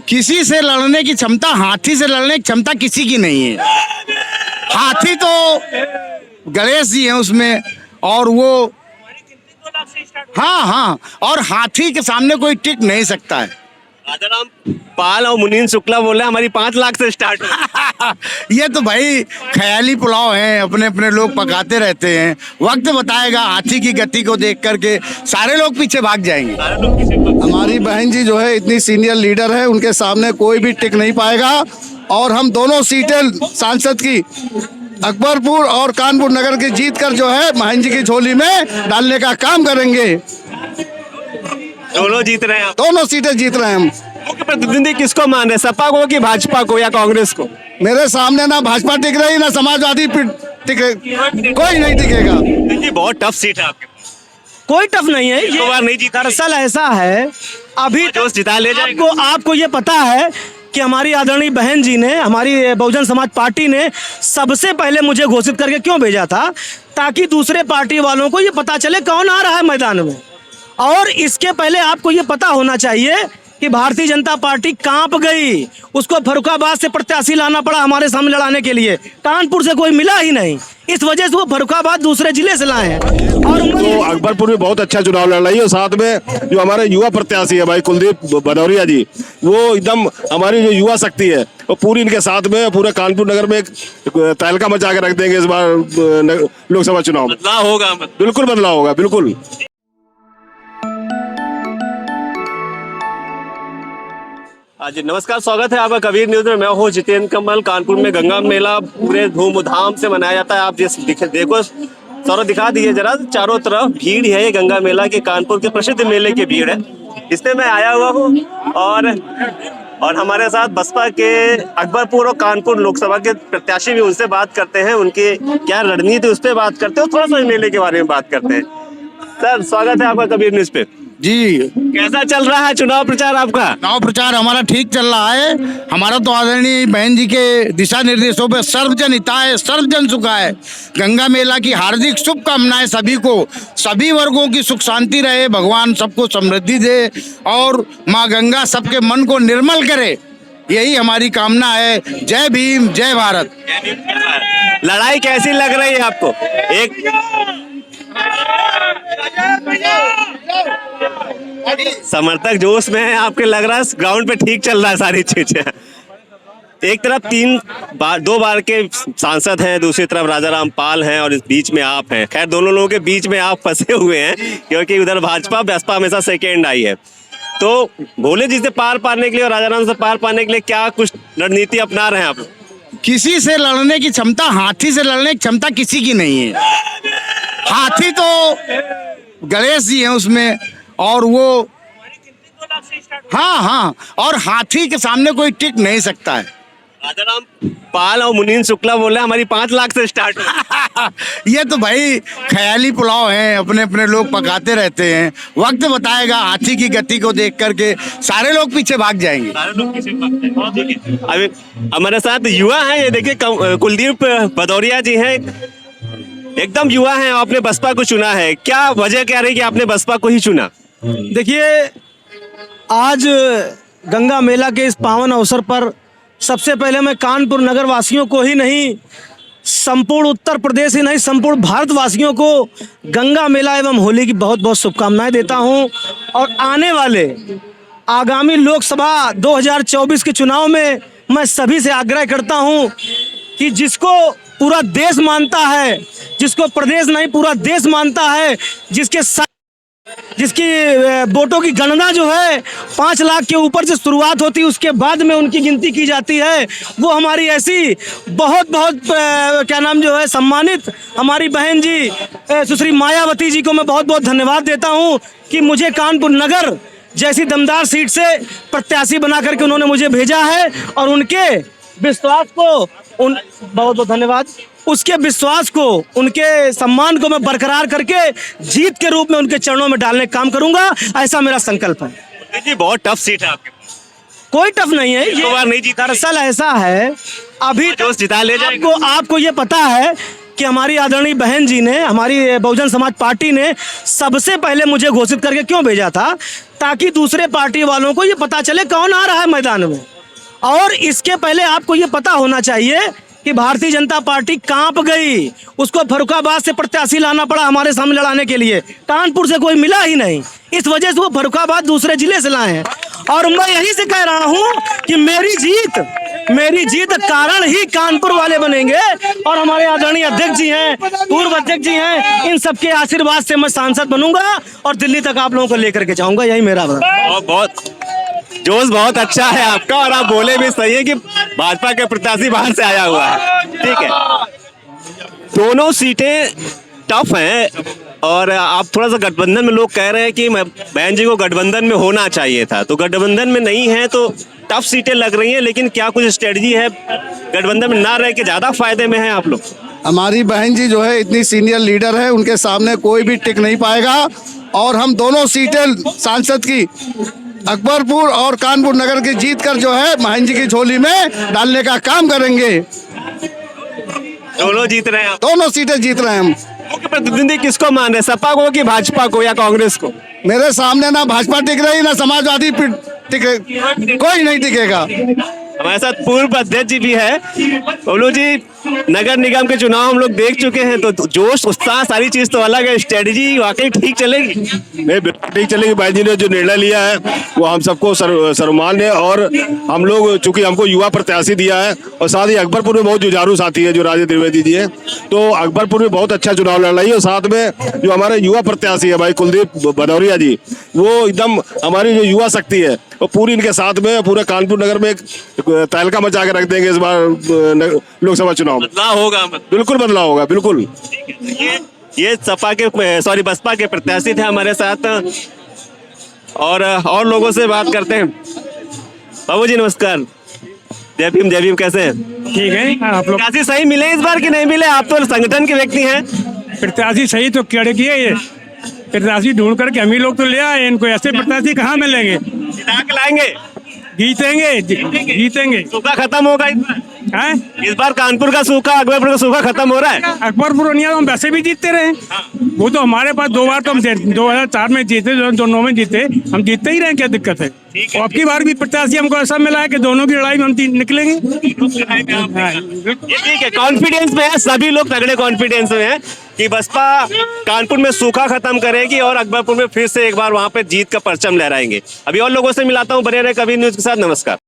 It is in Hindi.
किसी से लड़ने की क्षमता, हाथी से लड़ने की क्षमता किसी की नहीं है। हाथी तो गणेश जी हैं उसमें, और वो हाँ, और हाथी के सामने कोई टिक नहीं सकता है। राजाराम पाल और मुनीन शुक्ला बोले हमारी 5 लाख से स्टार्ट है। ये तो भाई ख्याली पुलाव हैं, अपने अपने लोग पकाते रहते हैं। वक्त बताएगा, हाथी की गति को देख करके सारे लोग पीछे भाग जाएंगे। हमारी बहन जी जो है इतनी सीनियर लीडर है, उनके सामने कोई भी टिक नहीं पाएगा। और हम दोनों सीटें सांसद की अकबरपुर और कानपुर नगर की जीत कर जो है बहन जी की झोली में डालने का काम करेंगे। दोनों जीत रहे हैं आप। दोनों सीटें जीत रहे हैं हम। मुख्य प्रतिद्वंदी किसको मान रहे, सपा को कि भाजपा को या कांग्रेस को? मेरे सामने ना भाजपा टिक रही, ना समाजवादी टिके, कोई नहीं टिकेगा। देखिए बहुत टफ सीट है आपके पास। कोई टफ नहीं है दो बार नहीं जीता। दरअसल ऐसा है, अभी जोश जिता ले जाएगा। आपको ये पता है कि हमारी आदरणीय बहन जी ने, हमारी बहुजन समाज पार्टी ने सबसे पहले मुझे घोषित करके क्यों भेजा था, ताकि दूसरे पार्टी वालों को ये पता चले कौन आ रहा है मैदान में। और इसके पहले आपको ये पता होना चाहिए कि भारतीय जनता पार्टी कांप गई, उसको फर्रुखाबाद से प्रत्याशी लाना पड़ा हमारे सामने लड़ाने के लिए। कानपुर से कोई मिला ही नहीं, इस वजह से वो फर्रुखाबाद दूसरे जिले से लाए हैं। और तो अकबरपुर में बहुत अच्छा चुनाव लड़ रही है। साथ में जो हमारे युवा प्रत्याशी है भाई कुलदीप भदौरिया जी, वो एकदम हमारी जो युवा शक्ति है वो पूरी इनके साथ में पूरे कानपुर नगर में एक तहलका मचा के रख देंगे इस बार लोकसभा चुनाव में। बदलाव होगा, बिल्कुल बदलाव होगा, बिल्कुल। जी नमस्कार, स्वागत है आपका कबीर न्यूज में। मैं हूँ जितेंद्र कमल। कानपुर में गंगा मेला पूरे धूमधाम से मनाया जाता है। आप जिस देखो सौरभ दिखा दिए जरा, चारों तरफ भीड़ है। ये गंगा मेला के कानपुर के प्रसिद्ध मेले की भीड़ है, इसमें मैं आया हुआ हूँ। और हमारे साथ बसपा के अकबरपुर और कानपुर लोकसभा के प्रत्याशी भी, उनसे बात करते हैं, उनकी क्या रणनीति उस पर बात करते हैं, थोड़ा सा मेले के बारे में बात करते हैं। सर स्वागत है आपका कबीर न्यूज पे। जी, कैसा चल रहा है चुनाव प्रचार आपका? चुनाव प्रचार हमारा ठीक चल रहा है। हमारा तो आदरणीय बहन जी के दिशा निर्देशों पे सर्वजन हिताय सर्वजन सुखाय गंगा मेला की हार्दिक शुभकामनाएं सभी को। सभी वर्गों की सुख शांति रहे, भगवान सबको समृद्धि दे और माँ गंगा सबके मन को निर्मल करे, यही हमारी कामना है। जय भीम, जय भारत। लड़ाई कैसी लग रही है आपको? एक समर्थक जोश में है आपके, लग रहा है ग्राउंड पे ठीक चल रहा है सारी चीजें। एक तरफ 2 बार के सांसद हैं, दूसरी तरफ राजाराम पाल हैं और इस बीच में आप हैं। खैर दोनों लोगों के बीच में आप फंसे हुए हैं, क्योंकि उधर भाजपा बसपा हमेशा सेकेंड आई है। तो भोले जी से पार पाने के लिए और राजाराम से पार पाने के लिए क्या कुछ रणनीति अपना रहे हैं आप? किसी से लड़ने की क्षमता, हाथी से लड़ने की क्षमता किसी की नहीं है। हाथी तो गणेश जी हैं उसमें, और वो हाँ, और हाथी के सामने कोई टिक नहीं सकता है। राजाराम पाल और मुनीन शुक्ला बोले हमारी 5 लाख से स्टार्ट है। ये तो भाई ख्याली पुलाव हैं, अपने अपने लोग पकाते रहते हैं। वक्त बताएगा, हाथी की गति को देख करके सारे लोग पीछे भाग जाएंगे। अभी हमारे साथ युवा हैं, ये देखिए कुलदीप भदौरिया जी हैं, एकदम युवा हैं। आपने बसपा को चुना है, क्या वजह क्या रही कि आपने बसपा को ही चुना? देखिए, आज गंगा मेला के इस पावन अवसर पर सबसे पहले मैं कानपुर नगर वासियों को ही नहीं, संपूर्ण उत्तर प्रदेश ही नहीं, संपूर्ण भारतवासियों को गंगा मेला एवं होली की बहुत बहुत शुभकामनाएं देता हूं। और आने वाले आगामी लोकसभा 2024 के चुनाव में मैं सभी से आग्रह करता हूं कि जिसको पूरा देश मानता है, जिसको प्रदेश नहीं पूरा देश मानता है, जिसकी वोटों की गणना जो है 5 लाख के ऊपर से शुरुआत होती है, उसके बाद में उनकी गिनती की जाती है, वो हमारी ऐसी बहुत बहुत क्या नाम जो है सम्मानित हमारी बहन जी सुश्री मायावती जी को मैं बहुत बहुत धन्यवाद देता हूं कि मुझे कानपुर नगर जैसी दमदार सीट से प्रत्याशी बना करके उन्होंने मुझे भेजा है। और उनके विश्वास को बहुत बहुत धन्यवाद। उसके विश्वास को, उनके सम्मान को मैं बरकरार करके जीत के रूप में उनके चरणों में डालने का काम करूंगा, ऐसा मेरा संकल्प है। जी बहुत टफ सीट है आपके पास। कोई टफ नहीं है, दो बार नहीं जीता। दरअसल ऐसा है, अभी जोश जिता ले जाएगा। आपको ये पता है कि हमारी आदरणीय बहन जी ने, हमारी बहुजन समाज पार्टी ने सबसे पहले मुझे घोषित करके क्यों भेजा था, ताकि दूसरे पार्टी वालों को ये पता चले कौन आ रहा है मैदान में। और इसके पहले आपको ये पता होना चाहिए कि भारतीय जनता पार्टी कांप गई, उसको फर्रुखाबाद से प्रत्याशी लाना पड़ा हमारे सामने लड़ाने के लिए। कानपुर से कोई मिला ही नहीं, इस वजह से वो फर्रुखाबाद दूसरे जिले से लाए हैं। और मैं यही से कह रहा हूं कि मेरी जीत कारण ही कानपुर वाले बनेंगे। और हमारे आदरणीय अध्यक्ष जी हैं, पूर्व अध्यक्ष जी हैं, इन सबके आशीर्वाद से मैं सांसद बनूंगा और दिल्ली तक आप लोगों को लेकर के जाऊंगा। यही मेरा बहुत जोश बहुत अच्छा है आपका, और आप बोले भी सही है कि भाजपा के प्रत्याशी बाहर से आया हुआ है। ठीक है, दोनों सीटें टफ हैं, और आप थोड़ा सा गठबंधन में, लोग कह रहे हैं कि बहन जी को गठबंधन में होना चाहिए था, तो गठबंधन में नहीं है तो टफ सीटें लग रही हैं। लेकिन क्या कुछ स्ट्रेटजी है गठबंधन में ना रह के ज्यादा फायदे में है आप लोग? हमारी बहन जी जो है इतनी सीनियर लीडर है, उनके सामने कोई भी टिक नहीं पाएगा। और हम दोनों सीटें सांसद की अकबरपुर और कानपुर नगर की जीत कर जो है बहन जी की झोली में डालने का काम करेंगे। दोनों जीत रहे हैं आप? दोनों सीटें जीत रहे हैं हम। मुख्य प्रतिद्वंदी किसको मान रहे हैं, सपा को कि भाजपा को या कांग्रेस को? मेरे सामने ना भाजपा टिक रही ना समाजवादी कोई नहीं टिकेगा। हमारे साथ पूर्व अध्यक्ष जी भी है। बोलो जी, नगर निगम के चुनाव हम लोग देख चुके हैं, तो जोश उत्साह सारी चीज तो अलग है, स्ट्रेटजी वाकई ठीक चलेगी? नहीं, बिल्कुल ठीक चलेगी। भाई जी ने जो निर्णय लिया है वो हम सबको सर्वमान्य है। और हम लोग चूंकि हमको युवा प्रत्याशी दिया है, और साथ ही अकबरपुर में बहुत जुझारू साथी है जो राजे त्रिवेदी जी है, तो अकबरपुर में बहुत अच्छा चुनाव लड़ रही है। और साथ में जो हमारे युवा प्रत्याशी है भाई कुलदीप भदौरिया जी, वो एकदम हमारी जो युवा शक्ति है वो पूरी इनके साथ में, पूरे कानपुर नगर में एक तहलका मचा के रख देंगे इस बार लोकसभा चुनाव में। बदलाव होगा? बिल्कुल बदलाव होगा, बिल्कुल। ये सपा के बसपा के प्रत्याशी थे हमारे साथ, और लोगों से बात करते हैं। बाबू जी नमस्कार। जय भीम, कैसे हैं? ठीक है। आप लोग प्रत्याशी सही मिले इस बार कि नहीं मिले? आप तो संगठन के व्यक्ति हैं। प्रत्याशी सही तो क्या किए, ये प्रत्याशी ढूंढ करके हम ही लोग तो ले आए, इनको ऐसे प्रत्याशी कहाँ मिलेंगे? जिता के लाएंगे, जीतेंगे। सूखा खत्म होगा इस बार? हैं? इस बार कानपुर का सूखा, अकबरपुर का सूखा खत्म हो रहा है। अकबरपुर हम वैसे भी जीतते रहे, वो तो हमारे पास 2 बार तो हम 2004 में जीते, 2009 में जीते, हम जीतते ही रहे, क्या दिक्कत है? और अब की बार भी प्रत्याशी हमको ऐसा मिला है कि दोनों की लड़ाई में हम निकलेंगे। हाँ, ये ठीक है, कॉन्फिडेंस में है, सभी लोग तगड़े कॉन्फिडेंस में है कि बसपा कानपुर में सूखा खत्म करेगी और अकबरपुर में फिर से एक बार वहां पे जीत का परचम लहराएंगे। अभी और लोगों से मिलाता हूँ, बने रहे कबीर न्यूज के साथ। नमस्कार।